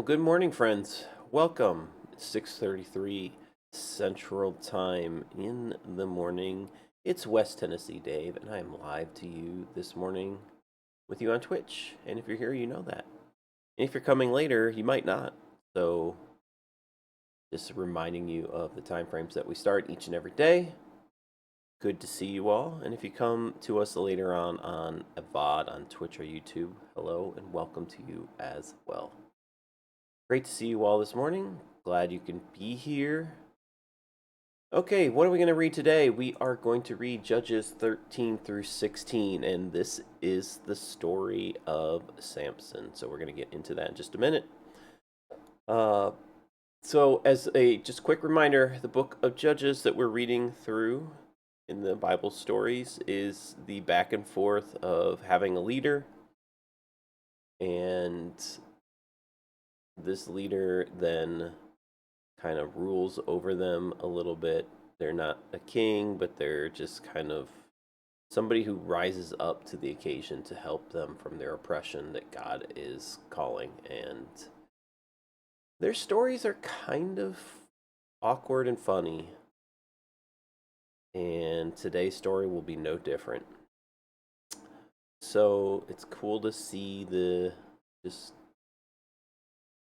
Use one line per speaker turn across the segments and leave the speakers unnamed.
Well, good morning, friends. Welcome. It's 6:33 Central Time in the morning. It's West Tennessee Dave, and I am live to you this morning with you on Twitch. And if you're here, you know that. And if you're coming later, you might not. So, just reminding you of the time frames that we start each and every day. Good to see you all. And if you come to us later on a VOD on Twitch or YouTube, hello and welcome to you as well. Great to see you all this morning. Glad you can be here. Okay, what are we going to read today? We are going to read Judges 13 through 16, and this is the story of Samson. So we're going to get into that in just a minute. So as a just quick reminder, the book of Judges that we're reading through in the Bible stories is the back and forth of having a leader, and this leader then kind of rules over them a little bit. They're not a king, but they're just kind of somebody who rises up to the occasion to help them from their oppression that God is calling. And their stories are kind of awkward and funny. And today's story will be no different. So it's cool to see the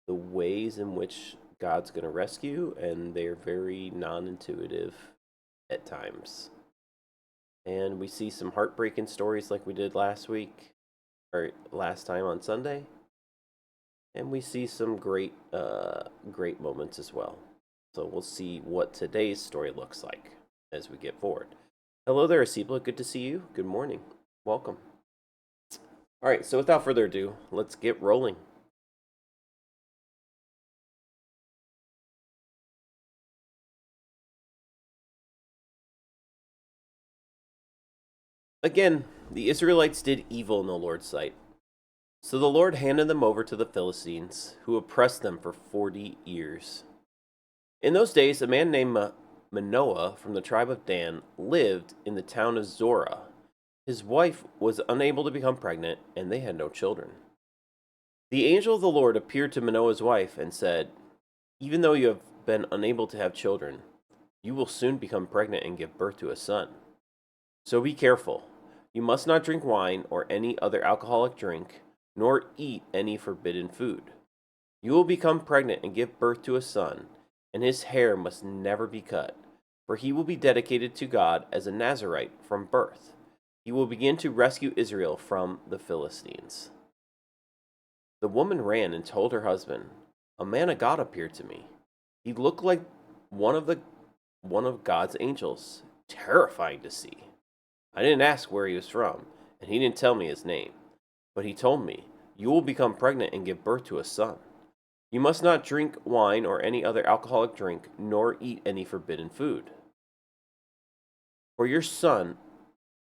ways in which God's going to rescue, and they're very non-intuitive at times. And we see some heartbreaking stories like we did last week, or last time on Sunday. And we see some great moments as well. So we'll see what today's story looks like as we get forward. Hello there, Asibla. Good to see you. Good morning. Welcome. All right, so without further ado, let's get rolling. Again, the Israelites did evil in the Lord's sight. So the Lord handed them over to the Philistines, who oppressed them for 40 years. In those days, a man named Manoah from the tribe of Dan lived in the town of Zorah. His wife was unable to become pregnant, and they had no children. The angel of the Lord appeared to Manoah's wife and said, "Even though you have been unable to have children, you will soon become pregnant and give birth to a son. So be careful. You must not drink wine or any other alcoholic drink, nor eat any forbidden food. You will become pregnant and give birth to a son, and his hair must never be cut, for he will be dedicated to God as a Nazirite from birth. He will begin to rescue Israel from the Philistines." The woman ran and told her husband, "A man of God appeared to me. He looked like one of God's angels, terrifying to see. I didn't ask where he was from, and he didn't tell me his name. But he told me, 'You will become pregnant and give birth to a son. You must not drink wine or any other alcoholic drink, nor eat any forbidden food. For your son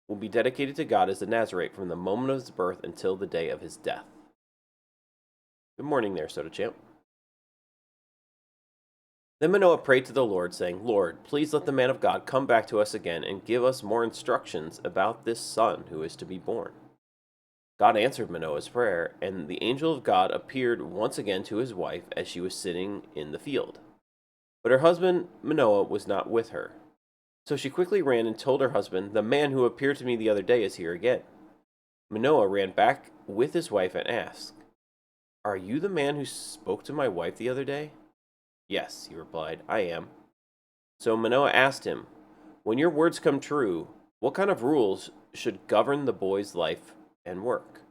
will be dedicated to God as a Nazarite from the moment of his birth until the day of his death.'" Good morning there, Soda Champ. Then Manoah prayed to the Lord, saying, "Lord, please let the man of God come back to us again and give us more instructions about this son who is to be born." God answered Manoah's prayer, and the angel of God appeared once again to his wife as she was sitting in the field. But her husband Manoah was not with her. So she quickly ran and told her husband, "The man who appeared to me the other day is here again." Manoah ran back with his wife and asked, "Are you the man who spoke to my wife the other day?" "Yes," he replied, "I am." So Manoah asked him, "When your words come true, what kind of rules should govern the boy's life and work?"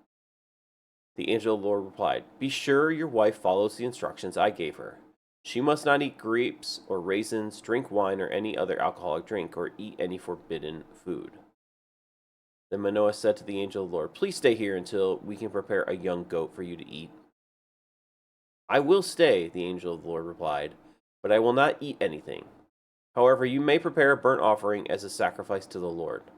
The angel of the Lord replied, "Be sure your wife follows the instructions I gave her. She must not eat grapes or raisins, drink wine or any other alcoholic drink, or eat any forbidden food." Then Manoah said to the angel of the Lord, "Please stay here until we can prepare a young goat for you to eat." "I will stay," the angel of the Lord replied, "but I will not eat anything. However, you may prepare a burnt offering as a sacrifice to the Lord."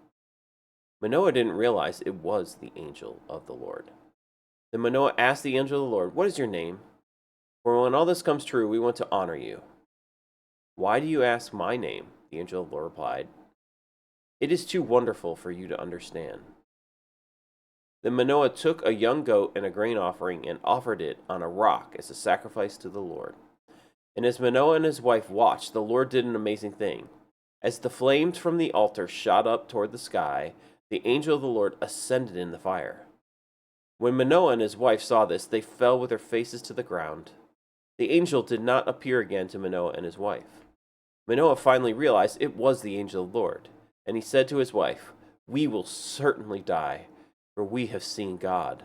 Manoah didn't realize it was the angel of the Lord. Then Manoah asked the angel of the Lord, "What is your name? For when all this comes true, we want to honor you." "Why do you ask my name?" the angel of the Lord replied. "It is too wonderful for you to understand." Then Manoah took a young goat and a grain offering and offered it on a rock as a sacrifice to the Lord. And as Manoah and his wife watched, the Lord did an amazing thing. As the flames from the altar shot up toward the sky, the angel of the Lord ascended in the fire. When Manoah and his wife saw this, they fell with their faces to the ground. The angel did not appear again to Manoah and his wife. Manoah finally realized it was the angel of the Lord, and he said to his wife, "We will certainly die, for we have seen God."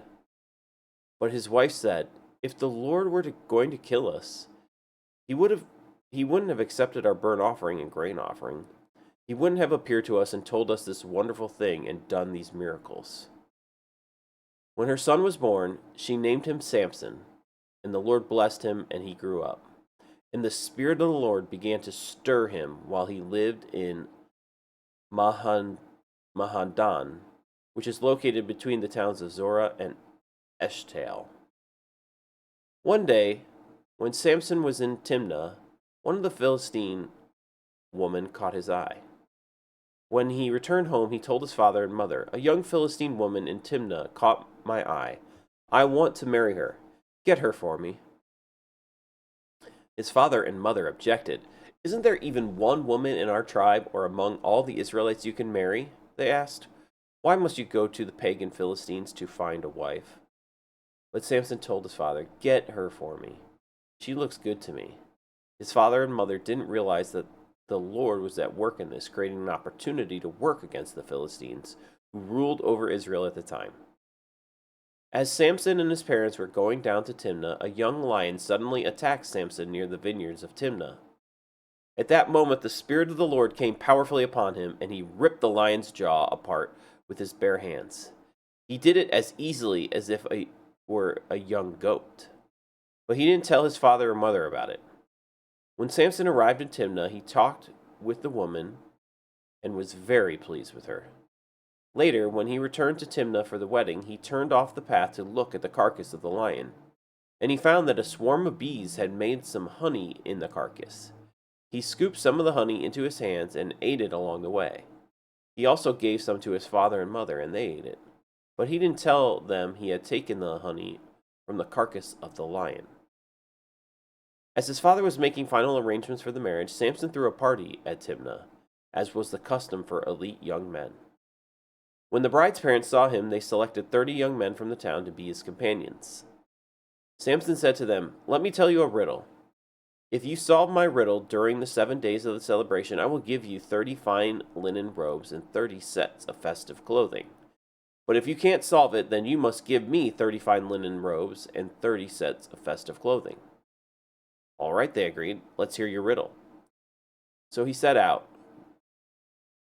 But his wife said, "If the Lord were going to kill us, he wouldn't have accepted our burnt offering and grain offering. He wouldn't have appeared to us and told us this wonderful thing and done these miracles." When her son was born, she named him Samson, and the Lord blessed him, and he grew up. And the Spirit of the Lord began to stir him while he lived in Mahandan, which is located between the towns of Zorah and Eshtaol. One day, when Samson was in Timnah, one of the Philistine women caught his eye. When he returned home, he told his father and mother, "A young Philistine woman in Timnah caught my eye. I want to marry her. Get her for me." His father and mother objected. "Isn't there even one woman in our tribe or among all the Israelites you can marry?" they asked. "Why must you go to the pagan Philistines to find a wife?" But Samson told his father, "Get her for me. She looks good to me." His father and mother didn't realize that the Lord was at work in this, creating an opportunity to work against the Philistines, who ruled over Israel at the time. As Samson and his parents were going down to Timnah, a young lion suddenly attacked Samson near the vineyards of Timnah. At that moment, the Spirit of the Lord came powerfully upon him, and he ripped the lion's jaw apart with his bare hands. He did it as easily as if it were a young goat. But he didn't tell his father or mother about it. When Samson arrived in Timnah, he talked with the woman and was very pleased with her. Later, when he returned to Timnah for the wedding, he turned off the path to look at the carcass of the lion, and he found that a swarm of bees had made some honey in the carcass. He scooped some of the honey into his hands and ate it along the way. He also gave some to his father and mother, and they ate it. But he didn't tell them he had taken the honey from the carcass of the lion. As his father was making final arrangements for the marriage, Samson threw a party at Timnah, as was the custom for elite young men. When the bride's parents saw him, they selected 30 young men from the town to be his companions. Samson said to them, "Let me tell you a riddle. If you solve my riddle during the 7 days of the celebration, I will give you 30 fine linen robes and 30 sets of festive clothing. But if you can't solve it, then you must give me 30 fine linen robes and 30 sets of festive clothing." "All right," they agreed. "Let's hear your riddle." So he set out.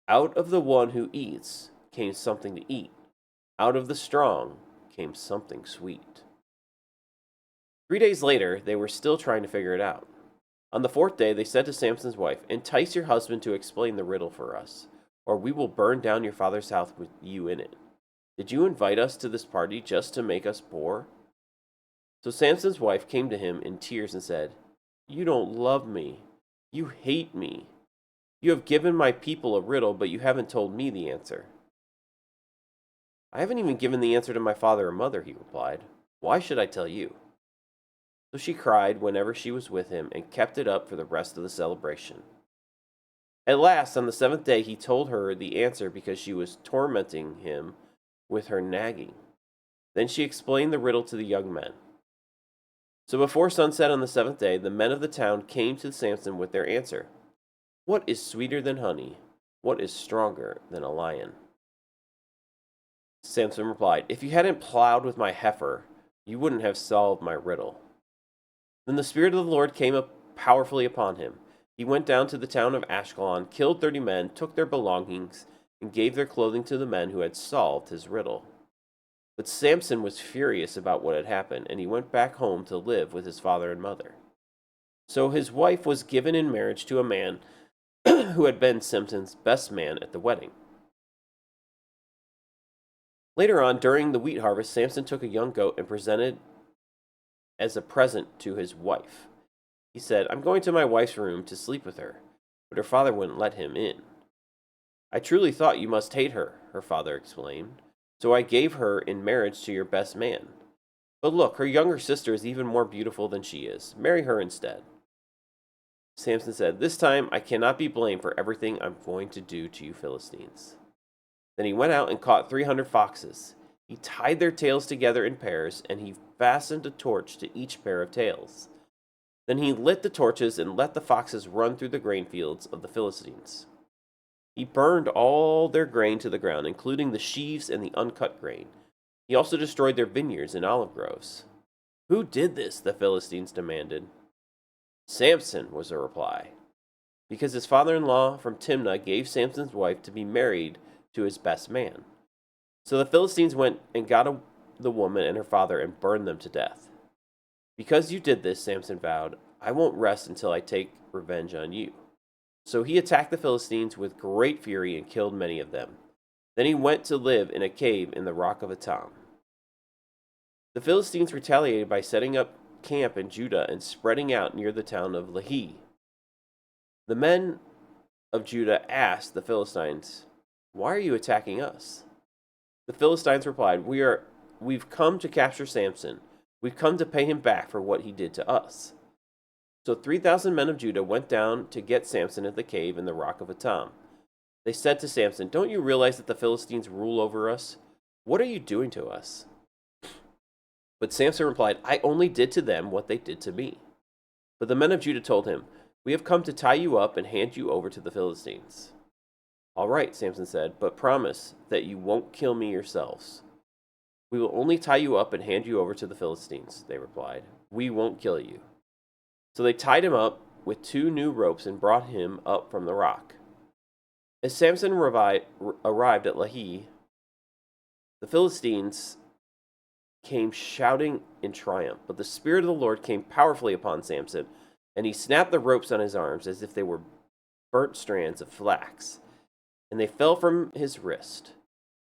Out of the one who eats came something to eat. Out of the strong came something sweet. 3 days later, they were still trying to figure it out. On the 4th day, they said to Samson's wife, "Entice your husband to explain the riddle for us, or we will burn down your father's house with you in it. Did you invite us to this party just to make us poor?" So Samson's wife came to him in tears and said, "You don't love me. You hate me. You have given my people a riddle, but you haven't told me the answer." "I haven't even given the answer to my father or mother," he replied. "Why should I tell you?" So she cried whenever she was with him and kept it up for the rest of the celebration. At last, on the 7th day, he told her the answer because she was tormenting him with her nagging. Then she explained the riddle to the young men. So before sunset on the 7th day, the men of the town came to Samson with their answer. "What is sweeter than honey? What is stronger than a lion?" Samson replied, "If you hadn't plowed with my heifer, you wouldn't have solved my riddle." Then the Spirit of the Lord came up powerfully upon him. He went down to the town of Ashkelon, killed 30 men, took their belongings, and gave their clothing to the men who had solved his riddle. But Samson was furious about what had happened, and he went back home to live with his father and mother. So his wife was given in marriage to a man who had been Samson's best man at the wedding. Later on, during the wheat harvest, Samson took a young goat and presented as a present to his wife. He said, "I'm going to my wife's room to sleep with her," but her father wouldn't let him in. "I truly thought you must hate her," her father explained. so I gave her in marriage to your best man. But look, her younger sister is even more beautiful than she is. Marry her instead." Samson said, "This time I cannot be blamed for everything I'm going to do to you Philistines." Then he went out and caught 300 foxes. He tied their tails together in pairs, and he fastened a torch to each pair of tails. Then he lit the torches and let the foxes run through the grain fields of the Philistines. He burned all their grain to the ground, including the sheaves and the uncut grain. He also destroyed their vineyards and olive groves. "Who did this?" the Philistines demanded. "Samson," was the reply, "because his father-in-law from Timnah gave Samson's wife to be married to his best man." So the Philistines went and got the woman and her father and burned them to death. "Because you did this," Samson vowed, "I won't rest until I take revenge on you." So he attacked the Philistines with great fury and killed many of them. Then he went to live in a cave in the rock of Etam. The Philistines retaliated by setting up camp in Judah and spreading out near the town of Lehi. The men of Judah asked the Philistines, "Why are you attacking us?" The Philistines replied, We've come to capture Samson. We've come to pay him back for what he did to us." So 3,000 men of Judah went down to get Samson at the cave in the rock of Etam. They said to Samson, "Don't you realize that the Philistines rule over us? What are you doing to us?" But Samson replied, "I only did to them what they did to me." But the men of Judah told him, "We have come to tie you up and hand you over to the Philistines." "All right," Samson said, "but promise that you won't kill me yourselves." "We will only tie you up and hand you over to the Philistines," they replied. "We won't kill you." So they tied him up with 2 new ropes and brought him up from the rock. As Samson arrived at Lehi, the Philistines came shouting in triumph, but the Spirit of the Lord came powerfully upon Samson, and he snapped the ropes on his arms as if they were burnt strands of flax, and they fell from his wrist.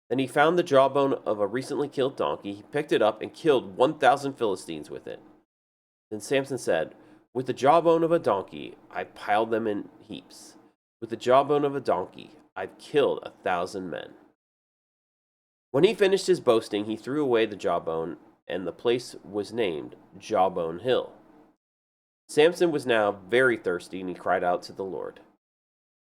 Then he found the jawbone of a recently killed donkey. He picked it up and killed 1,000 Philistines with it. Then Samson said, "With the jawbone of a donkey, I piled them in heaps. With the jawbone of a donkey, I've killed 1,000 men." When he finished his boasting, he threw away the jawbone, and the place was named Jawbone Hill. Samson was now very thirsty, and he cried out to the Lord,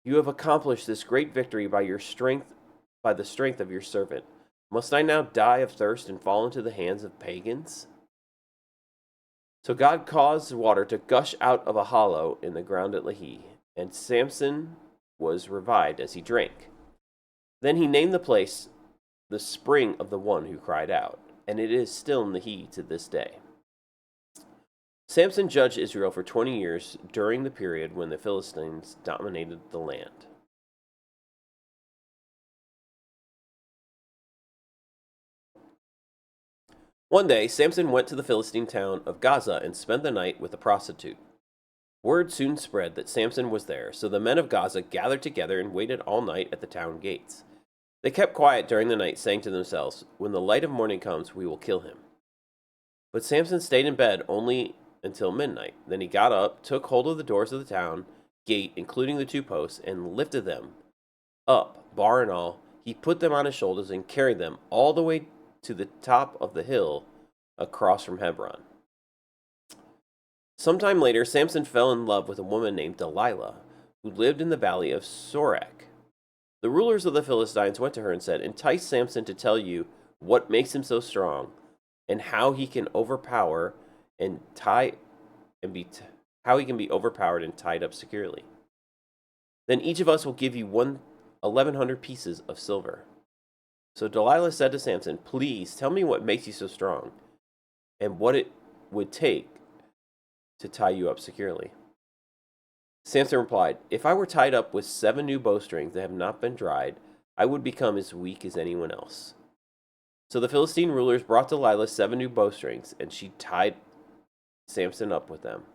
"You have accomplished this great victory by the strength of your servant. Must I now die of thirst and fall into the hands of pagans?" So God caused water to gush out of a hollow in the ground at Lehi, and Samson was revived as he drank. Then he named the place the Spring of the One Who Cried Out, and it is still in Lehi to this day. Samson judged Israel for 20 years during the period when the Philistines dominated the land. One day, Samson went to the Philistine town of Gaza and spent the night with a prostitute. Word soon spread that Samson was there, so the men of Gaza gathered together and waited all night at the town gates. They kept quiet during the night, saying to themselves, "When the light of morning comes, we will kill him." But Samson stayed in bed only until midnight. Then he got up, took hold of the doors of the town gate, including the 2 posts, and lifted them up, bar and all. He put them on his shoulders and carried them all the way to the top of the hill across from Hebron. Sometime later, Samson fell in love with a woman named Delilah, who lived in the valley of Sorek. The rulers of the Philistines went to her and said, "Entice Samson to tell you what makes him so strong, and how he can overpower and how he can be overpowered and tied up securely. Then each of us will give you 1,100 pieces of silver." So Delilah said to Samson, "Please tell me what makes you so strong, and what it would take to tie you up securely." Samson replied, "If I were tied up with 7 new bowstrings that have not been dried, I would become as weak as anyone else." So the Philistine rulers brought Delilah 7 new bowstrings, and she tied Samson up with them.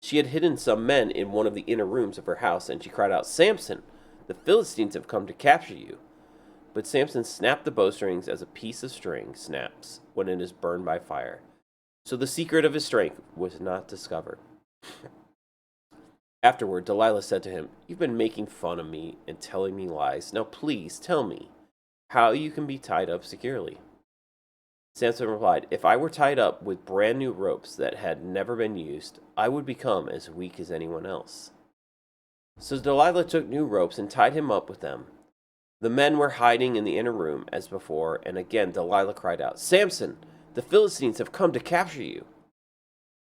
She had hidden some men in one of the inner rooms of her house, and she cried out, "Samson, the Philistines have come to capture you." But Samson snapped the bowstrings as a piece of string snaps when it is burned by fire. So the secret of his strength was not discovered. Afterward, Delilah said to him, "You've been making fun of me and telling me lies. Now please tell me, how you can be tied up securely. Samson replied, "If I were tied up with brand new ropes that had never been used, I would become as weak as anyone else." So Delilah took new ropes and tied him up with them. The men were hiding in the inner room as before, and again Delilah cried out, "Samson, the Philistines have come to capture you."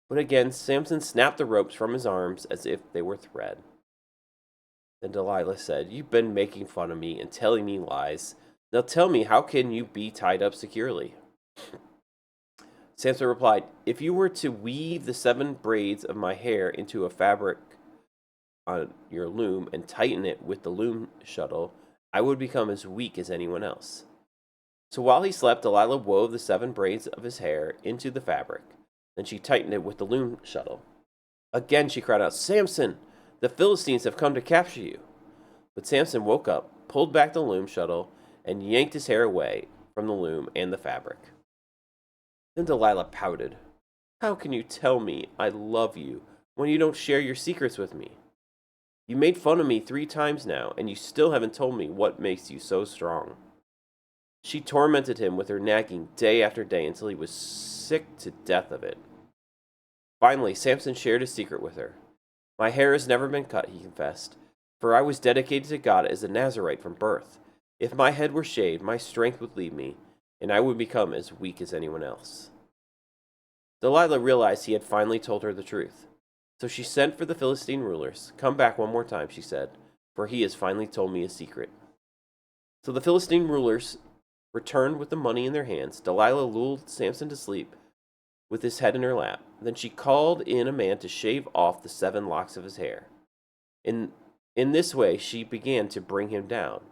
But again Samson snapped the ropes from his arms as if they were thread. Then Delilah said, "You've been making fun of me and telling me lies. Now tell me, how can you be tied up securely?" Samson replied, "If you were to weave the 7 braids of my hair into a fabric on your loom and tighten it with the loom shuttle, I would become as weak as anyone else." So while he slept, Delilah wove the 7 braids of his hair into the fabric. Then she tightened it with the loom shuttle. Again she cried out, "Samson, the Philistines have come to capture you." But Samson woke up, pulled back the loom shuttle, and yanked his hair away from the loom and the fabric. Then Delilah pouted. "How can you tell me I love you when you don't share your secrets with me? You made fun of me 3 times now, and you still haven't told me what makes you so strong." She tormented him with her nagging day after day until he was sick to death of it. Finally, Samson shared his secret with her. "My hair has never been cut," he confessed, "for I was dedicated to God as a Nazarite from birth. If my head were shaved, my strength would leave me, and I would become as weak as anyone else." Delilah realized he had finally told her the truth. So she sent for the Philistine rulers. "Come back one more time," she said, "for he has finally told me a secret." So the Philistine rulers returned with the money in their hands. Delilah lulled Samson to sleep with his head in her lap. Then she called in a man to shave off the 7 locks of his hair. In this way she began to bring him down,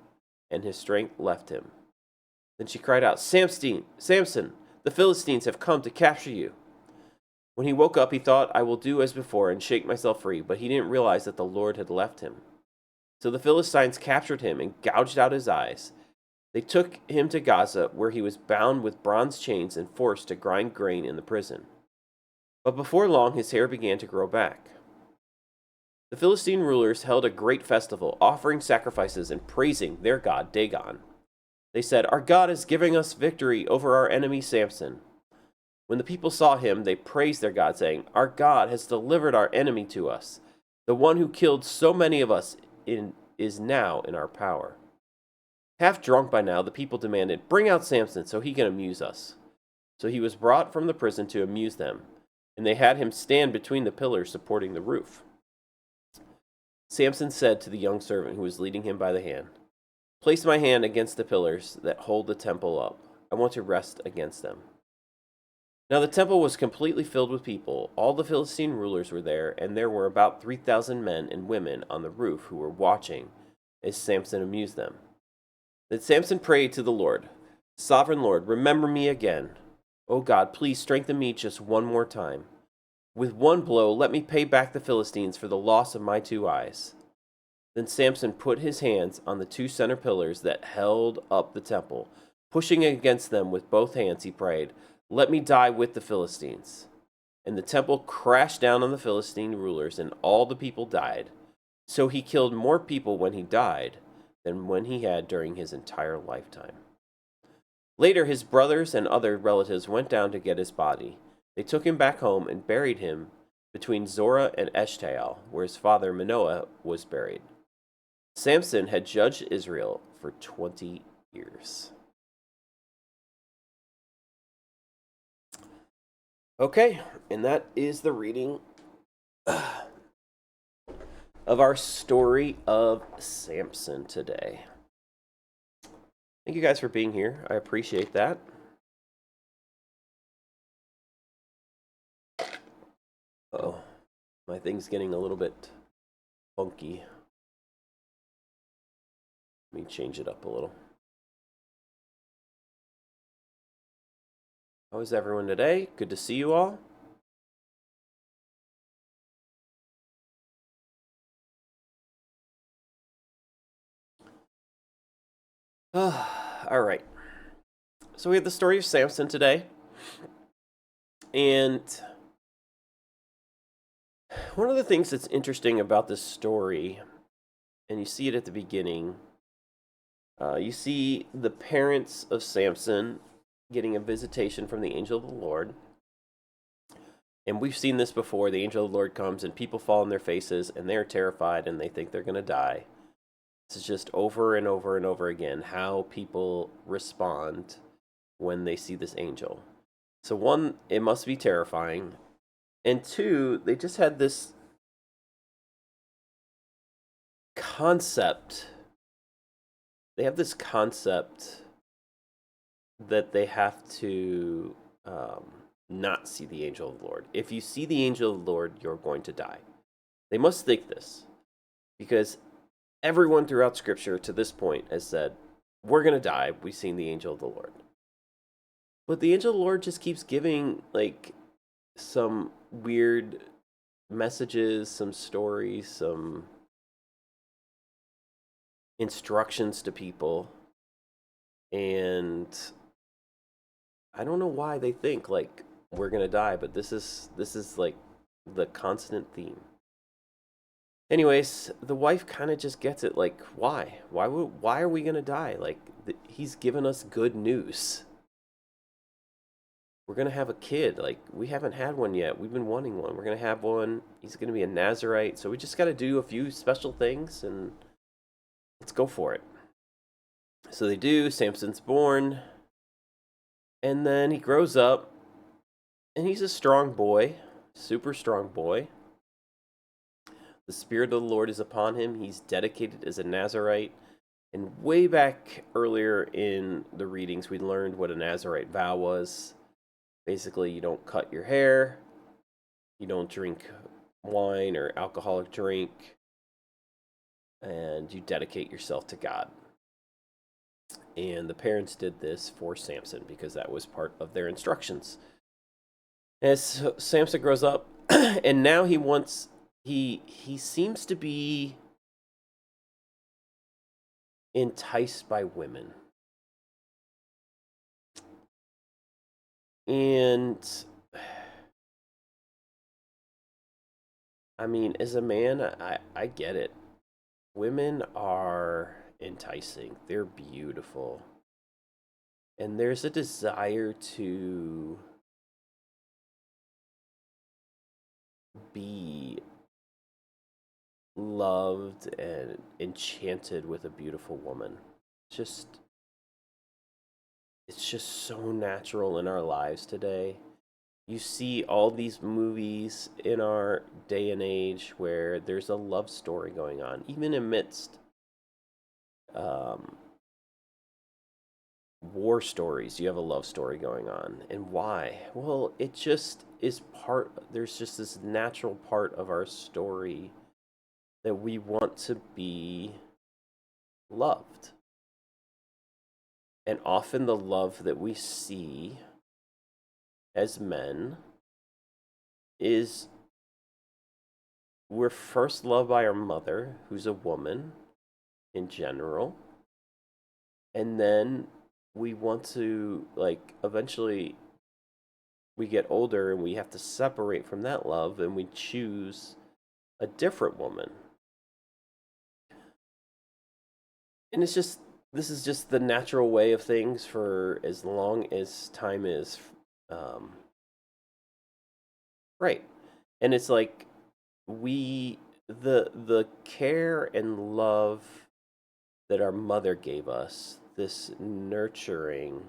and his strength left him. Then she cried out, Samson, the Philistines have come to capture you." When he woke up, he thought, "I will do as before and shake myself free," but he didn't realize that the Lord had left him. So the Philistines captured him and gouged out his eyes. They took him to Gaza, where he was bound with bronze chains and forced to grind grain in the prison. But before long, his hair began to grow back. The Philistine rulers held a great festival, offering sacrifices and praising their god Dagon. They said, "Our God is giving us victory over our enemy Samson." When the people saw him, they praised their God, saying, "Our God has delivered our enemy to us. The one who killed so many of us is now in our power." Half drunk by now, the people demanded, "Bring out Samson so he can amuse us." So he was brought from the prison to amuse them, and they had him stand between the pillars supporting the roof. Samson said to the young servant who was leading him by the hand, "Place my hand against the pillars that hold the temple up. I want to rest against them." Now the temple was completely filled with people. All the Philistine rulers were there, and there were about 3,000 men and women on the roof who were watching as Samson amused them. Then Samson prayed to the Lord, "Sovereign Lord, remember me again. O God, please strengthen me just one more time. With one blow, let me pay back the Philistines for the loss of my 2 eyes." Then Samson put his hands on the 2 center pillars that held up the temple. Pushing against them with both hands, he prayed, "Let me die with the Philistines." And the temple crashed down on the Philistine rulers, and all the people died. So he killed more people when he died than when he had during his entire lifetime. Later, his brothers and other relatives went down to get his body. They took him back home and buried him between Zorah and Eshtaol, where his father Manoah was buried. Samson had judged Israel for 20 years. Okay, and that is the reading of our story of Samson today. Thank you guys for being here. I appreciate that. Uh-oh, my thing's getting a little bit funky. Let me change it up a little. How is everyone today? Good to see you all. All right. So we have the story of Samson today. And one of the things that's interesting about this story, and you see it at the beginning, You see the parents of Samson getting a visitation from the angel of the Lord. And we've seen this before. The angel of the Lord comes and people fall on their faces and they're terrified and they think they're going to die. This is just over and over and over again how people respond when they see this angel. So, one, it must be terrifying. And two, they just had this concept. They have this concept that they have to not see the angel of the Lord. If you see the angel of the Lord, you're going to die. They must think this because everyone throughout Scripture to this point has said, we're going to die. We've seen the angel of the Lord. But the angel of the Lord just keeps giving like some weird messages, some stories, some instructions to people. And I don't know why they think like we're going to die, but this is like the constant theme. Anyways, the wife kind of just gets it like why are we going to die? Like he's given us good news. We're going to have a kid. Like we haven't had one yet. We've been wanting one. We're going to have one. He's going to be a Nazarite. So we just got to do a few special things and let's go for it. So they do. Samson's born. And then he grows up and he's a strong boy, super strong boy. The Spirit of the Lord is upon him. He's dedicated as a Nazarite. And way back earlier in the readings, we learned what a Nazarite vow was. Basically, you don't cut your hair, you don't drink wine or alcoholic drink, and you dedicate yourself to God. And the parents did this for Samson because that was part of their instructions. As Samson grows up, and now he seems to be enticed by women. And I mean, as a man, I get it. Women are enticing. They're beautiful. And there's a desire to be loved and enchanted with a beautiful woman. It's just so natural in our lives today. You see all these movies in our day and age where there's a love story going on, even amidst war stories. You have a love story going on. And why? Well, it just is there's just this natural part of our story that we want to be loved. And often the love that we see as men is we're first loved by our mother, who's a woman in general. And then we want to, like, eventually we get older and we have to separate from that love and we choose a different woman. And this is just the natural way of things for as long as time is right. And it's like the care and love that our mother gave us, this nurturing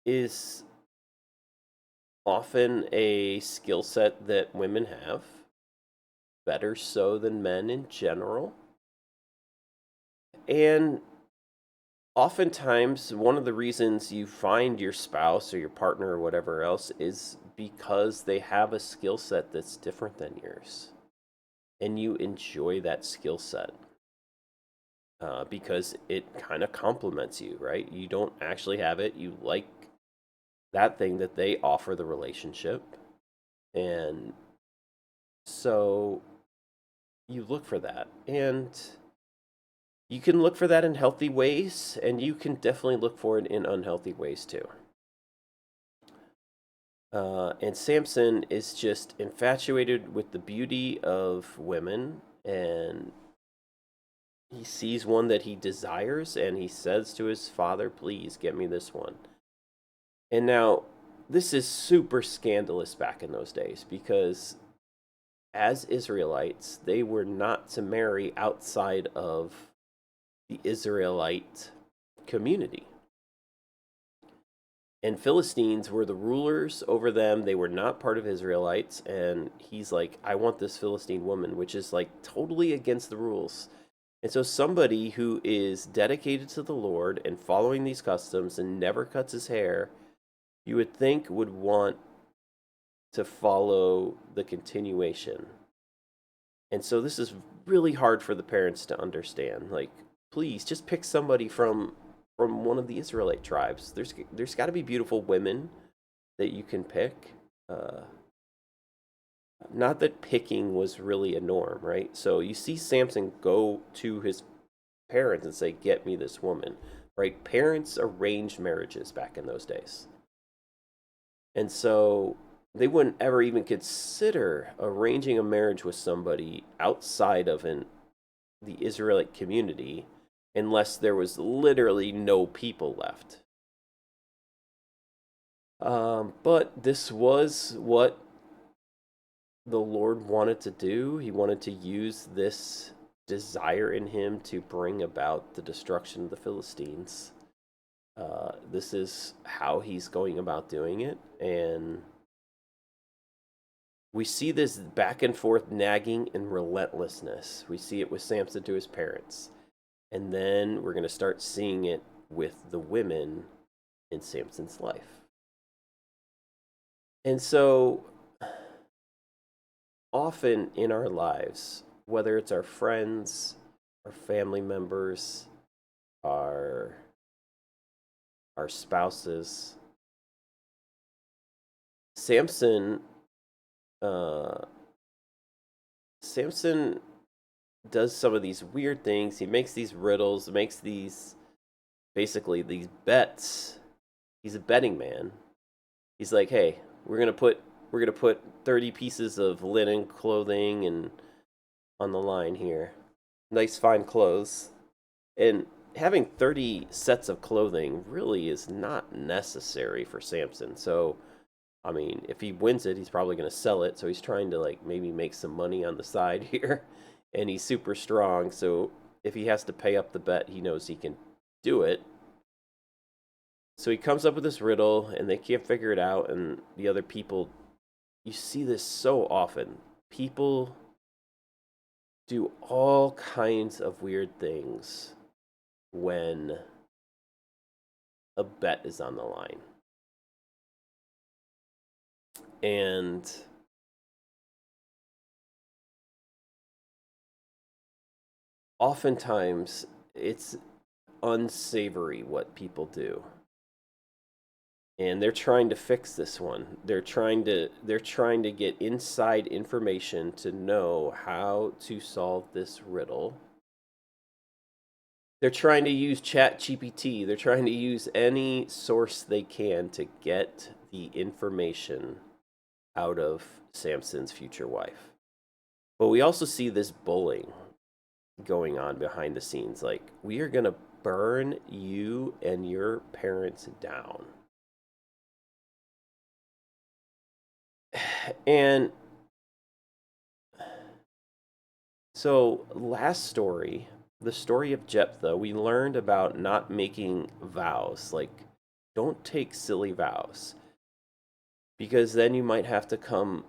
is often a skill set that women have, better so than men in general. And oftentimes, one of the reasons you find your spouse or your partner or whatever else is because they have a skill set that's different than yours. And you enjoy that skill set because it kind of complements you, right? You don't actually have it. You like that thing that they offer the relationship. And so you look for that. And you can look for that in healthy ways, and you can definitely look for it in unhealthy ways too. And Samson is just infatuated with the beauty of women, and he sees one that he desires, and he says to his father, "Please get me this one." And now, this is super scandalous back in those days because, as Israelites, they were not to marry outside of the Israelite community. And Philistines were the rulers over them. They were not part of Israelites. And he's like, I want this Philistine woman, which is like totally against the rules. And so, somebody who is dedicated to the Lord and following these customs and never cuts his hair, you would think would want to follow the continuation. And so, this is really hard for the parents to understand. Like, please just pick somebody from one of the Israelite tribes. There's got to be beautiful women that you can pick. Uh, Not that picking was really a norm, right? So you see Samson go to his parents and say, "Get me this woman," right? Parents arranged marriages back in those days, and so they wouldn't ever even consider arranging a marriage with somebody outside of the Israelite community unless there was literally no people left. But this was what the Lord wanted to do. He wanted to use this desire in him to bring about the destruction of the Philistines. This is how he's going about doing it. And we see this back and forth nagging and relentlessness. We see it with Samson to his parents. And then we're going to start seeing it with the women in Samson's life. And so often in our lives, whether it's our friends, our family members, our our spouses, Samson uh, Samson does some of these weird things. He makes these riddles, makes these basically these bets. He's a betting man. He's like, "Hey, we're gonna put 30 pieces of linen clothing and on the line here. Nice fine clothes." And having 30 sets of clothing really is not necessary for Samson. So, I mean, if he wins it, he's probably going to sell it. So he's trying to like maybe make some money on the side here. And he's super strong. So if he has to pay up the bet, he knows he can do it. So he comes up with this riddle and they can't figure it out. And the other people, you see this so often. People do all kinds of weird things when a bet is on the line. And oftentimes it's unsavory what people do. And they're trying to fix this one. They're trying to get inside information to know how to solve this riddle. They're trying to use Chat GPT. They're trying to use any source they can to get the information out of Samson's future wife. But we also see this bullying going on behind the scenes. Like, we are going to burn you and your parents down. And so, last story, the story of Jephthah, we learned about not making vows. Like, don't take silly vows because then you might have to come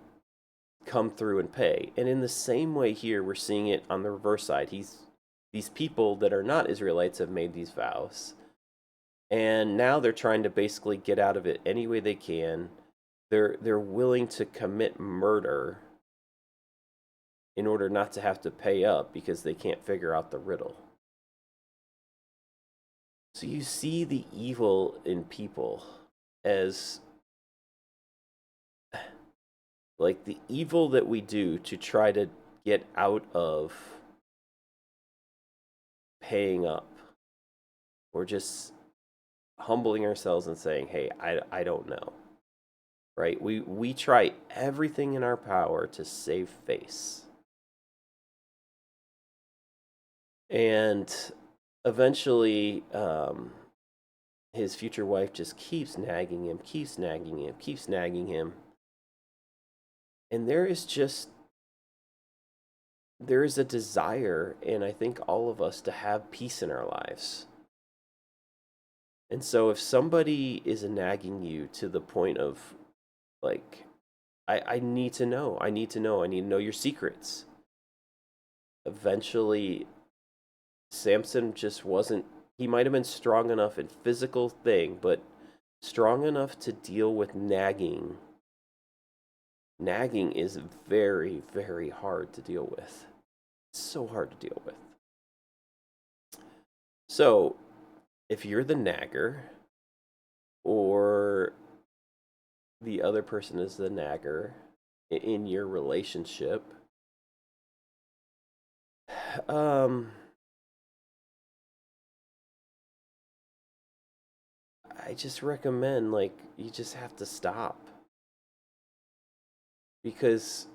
through and pay. And in the same way here, we're seeing it on the reverse side. These people that are not Israelites have made these vows. And now they're trying to basically get out of it any way they can. They're willing to commit murder in order not to have to pay up because they can't figure out the riddle. So you see the evil in people as like the evil that we do to try to get out of paying up or just humbling ourselves and saying, "Hey, I don't know." right? We try everything in our power to save face. And eventually, his future wife just keeps nagging him, keeps nagging him, keeps nagging him. And there is a desire, and I think all of us, to have peace in our lives. And so if somebody is nagging you to the point of, like, I need to know, I need to know, I need to know your secrets. Eventually, Samson just wasn't, he might have been strong enough in physical thing, but strong enough to deal with nagging. Nagging is very, very hard to deal with. It's so hard to deal with. So, if you're the nagger, or the other person is the nagger in your relationship, I just recommend, like, you just have to stop, because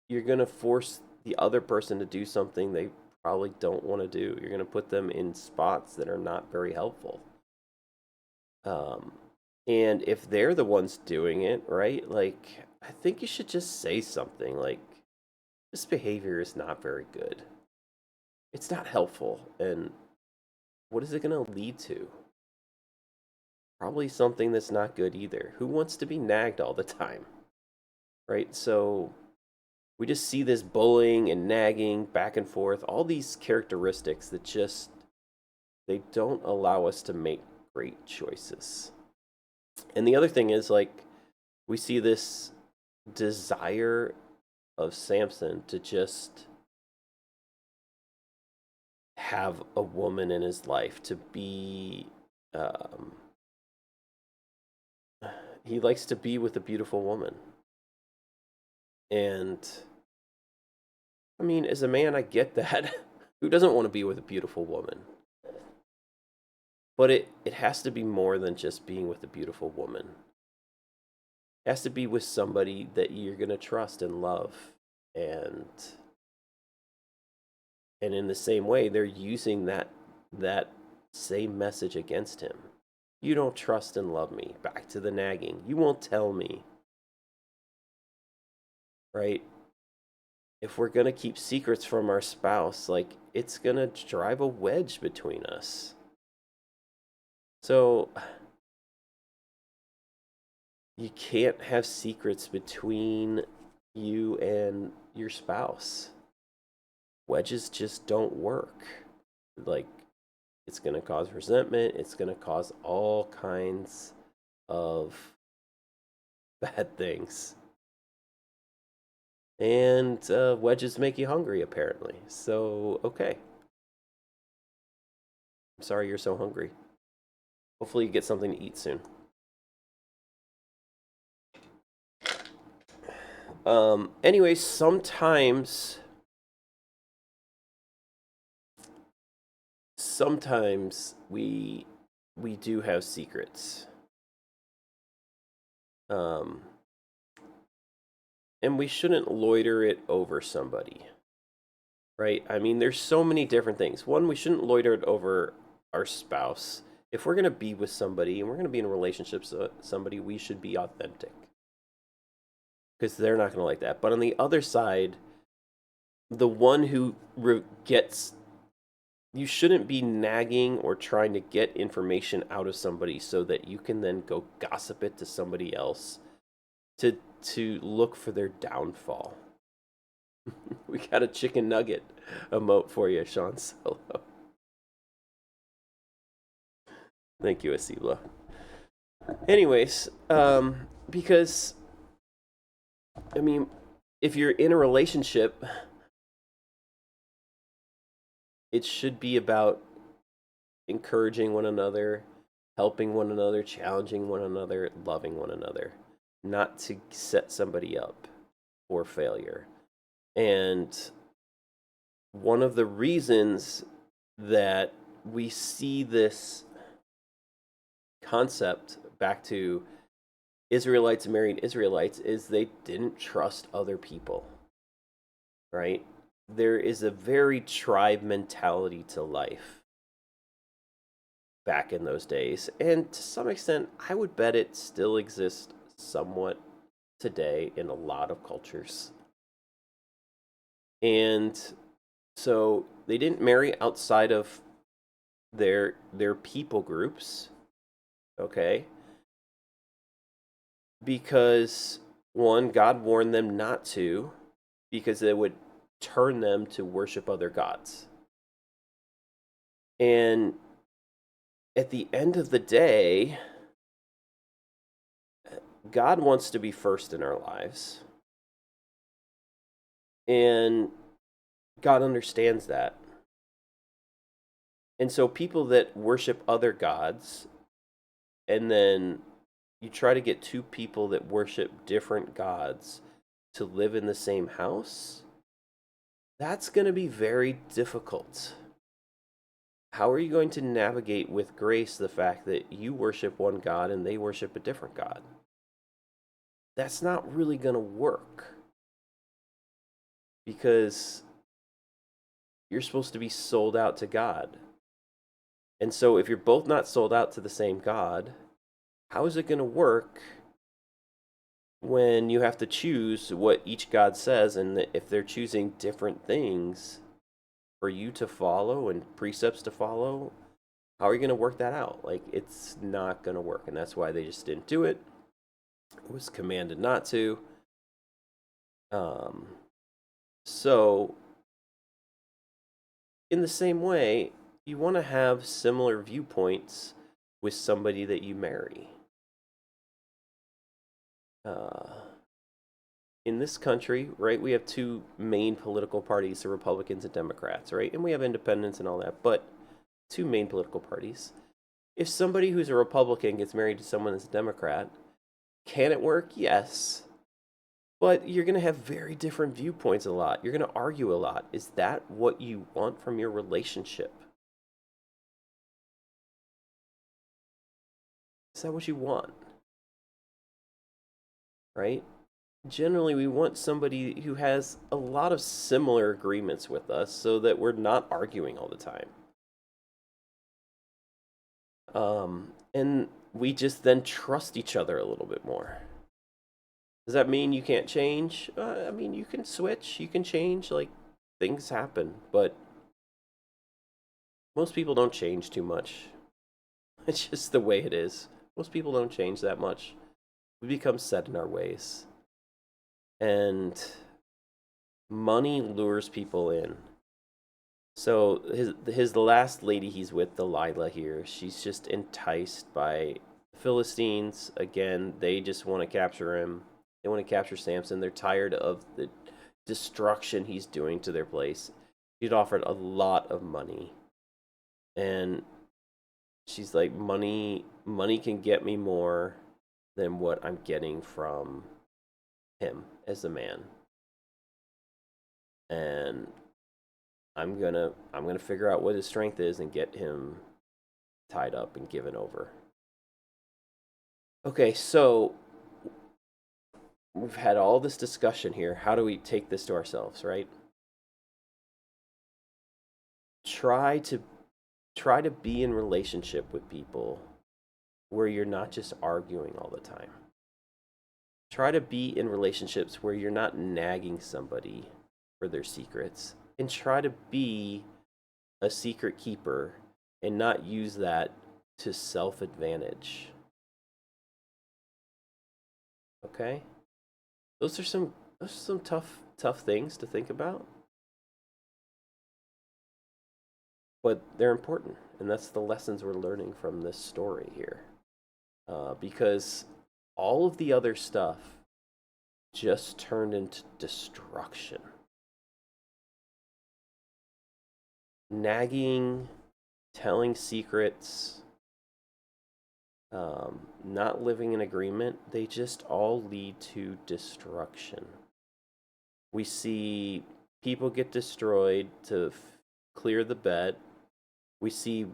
you're going to force the other person to do something they probably don't want to do. You're going to put them in spots that are not very helpful. And if they're the ones doing it, right, like, I think you should just say something like, this behavior is not very good. It's not helpful. And what is it going to lead to? Probably something that's not good either. Who wants to be nagged all the time? Right? So we just see this bullying and nagging back and forth, all these characteristics that just, they don't allow us to make great choices. And the other thing is, like, we see this desire of Samson to just have a woman in his life, to be, he likes to be with a beautiful woman. And I mean, as a man, I get that. Who doesn't want to be with a beautiful woman? But it has to be more than just being with a beautiful woman. It has to be with somebody that you're going to trust and love. And in the same way, they're using that same message against him. You don't trust and love me. Back to the nagging. You won't tell me. Right? If we're going to keep secrets from our spouse, like, it's going to drive a wedge between us. So you can't have secrets between you and your spouse. Wedges just don't work. Like, it's going to cause resentment. It's going to cause all kinds of bad things. And wedges make you hungry, apparently. So, okay. I'm sorry you're so hungry. Hopefully you get something to eat soon. Anyway, sometimes we do have secrets. And we shouldn't loiter it over somebody. Right? I mean, there's so many different things. One, we shouldn't loiter it over our spouse. If we're going to be with somebody and we're going to be in a relationship with somebody, we should be authentic, because they're not going to like that. But on the other side, the one who gets, you shouldn't be nagging or trying to get information out of somebody so that you can then go gossip it to somebody else to look for their downfall. We got a chicken nugget emote for you, Sean Solo. Thank you, Asibla. Anyways, because, I mean, if you're in a relationship, it should be about encouraging one another, helping one another, challenging one another, loving one another, not to set somebody up for failure. And one of the reasons that we see this concept, back to Israelites married Israelites is they didn't trust other people, right? There is a very tribe mentality to life back in those days. And to some extent, I would bet it still exists somewhat today in a lot of cultures. And so they didn't marry outside of their people groups, okay? Because one, God warned them not to, because it would turn them to worship other gods. And at the end of the day, God wants to be first in our lives. And God understands that. And so people that worship other gods, and then you try to get two people that worship different gods to live in the same house, that's going to be very difficult. How are you going to navigate with grace the fact that you worship one God and they worship a different God? That's not really going to work, because you're supposed to be sold out to God. And so if you're both not sold out to the same God, how is it going to work when you have to choose what each God says, and if they're choosing different things for you to follow and precepts to follow? How are you going to work that out? Like, it's not going to work. And that's why they just didn't do it. It was commanded not to. Um, so, in the same way, you want to have similar viewpoints with somebody that you marry. Uh, in this country, right, we have two main political parties, the Republicans and Democrats, right? And we have independents and all that, but two main political parties. If somebody who's a Republican gets married to someone that's a Democrat, can it work? Yes. But you're going to have very different viewpoints a lot. You're going to argue a lot. Is that what you want from your relationship? Is that what you want? Right? Generally, we want somebody who has a lot of similar agreements with us so that we're not arguing all the time. And we just then trust each other a little bit more. Does that mean you can't change? I mean, you can switch, you can change, like, things happen, but most people don't change too much. It's just the way it is. Most people don't change that much. We become set in our ways. And money lures people in. So his last lady he's with, Delilah here, she's just enticed by Philistines. Again, they just want to capture him. They want to capture Samson. They're tired of the destruction he's doing to their place. She'd offered a lot of money. And she's like, money can get me more than what I'm getting from him as a man. And I'm gonna figure out what his strength is and get him tied up and given over. Okay, so we've had all this discussion here. How do we take this to ourselves, right? Try to be in relationship with people where you're not just arguing all the time. Try to be in relationships where you're not nagging somebody for their secrets, and try to be a secret keeper and not use that to self-advantage. Okay? Those are some tough things to think about, but they're important, and that's the lessons we're learning from this story here. Because all of the other stuff just turned into destruction. Nagging, telling secrets, not living in agreement, they just all lead to destruction. We see people get destroyed to clear the bed. We see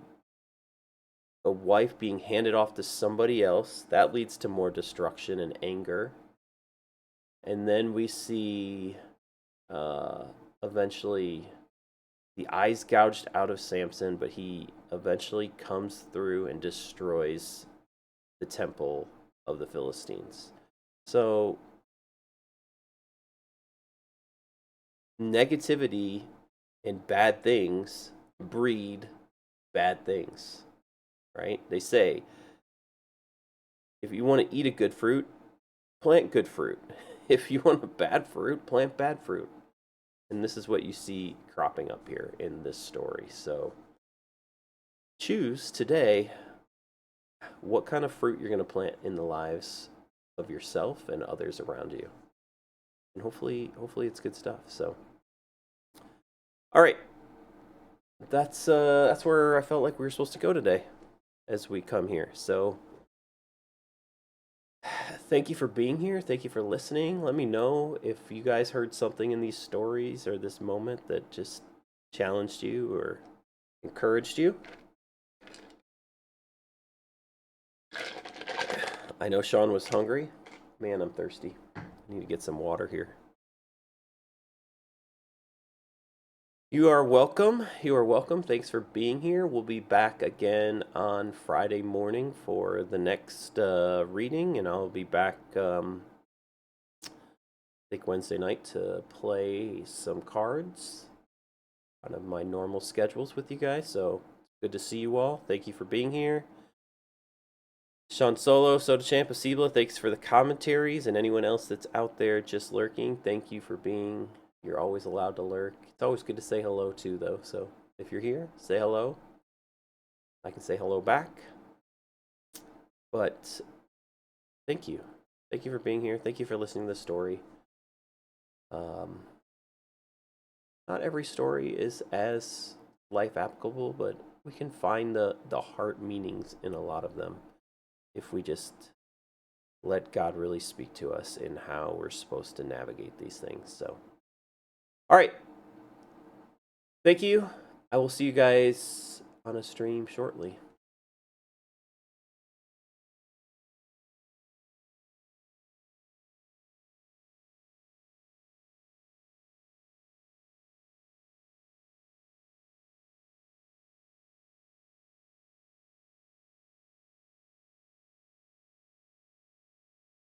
a wife being handed off to somebody else. That leads to more destruction and anger. And then we see uh, eventually the eyes gouged out of Samson, but he eventually comes through and destroys the temple of the Philistines. So, negativity and bad things breed bad things, right? They say if you want to eat a good fruit, plant good fruit. If you want a bad fruit, plant bad fruit. And this is what you see cropping up here in this story. So choose today what kind of fruit you're going to plant in the lives of yourself and others around you. And hopefully it's good stuff. So all right. That's where I felt like we were supposed to go today as we come here. So thank you for being here. Thank you for listening. Let me know if you guys heard something in these stories or this moment that just challenged you or encouraged you. I know Sean was hungry. Man, I'm thirsty. I need to get some water here. You are welcome. You are welcome. Thanks for being here. We'll be back again on Friday morning for the next reading, and I'll be back I think Wednesday night to play some cards. One of my normal schedules with you guys, so good to see you all. Thank you for being here. Sean Solo, Soda Champ, Acebla, thanks for the commentaries, and anyone else that's out there just lurking, thank you for being. You're always allowed to lurk. It's always good to say hello too, though, so if you're here, say hello. I can say hello back. But thank you. Thank you for being here. Thank you for listening to the story. Not every story is as life applicable, but we can find the heart meanings in a lot of them if we just let God really speak to us in how we're supposed to navigate these things. So, all right. Thank you. I will see you guys on a stream shortly.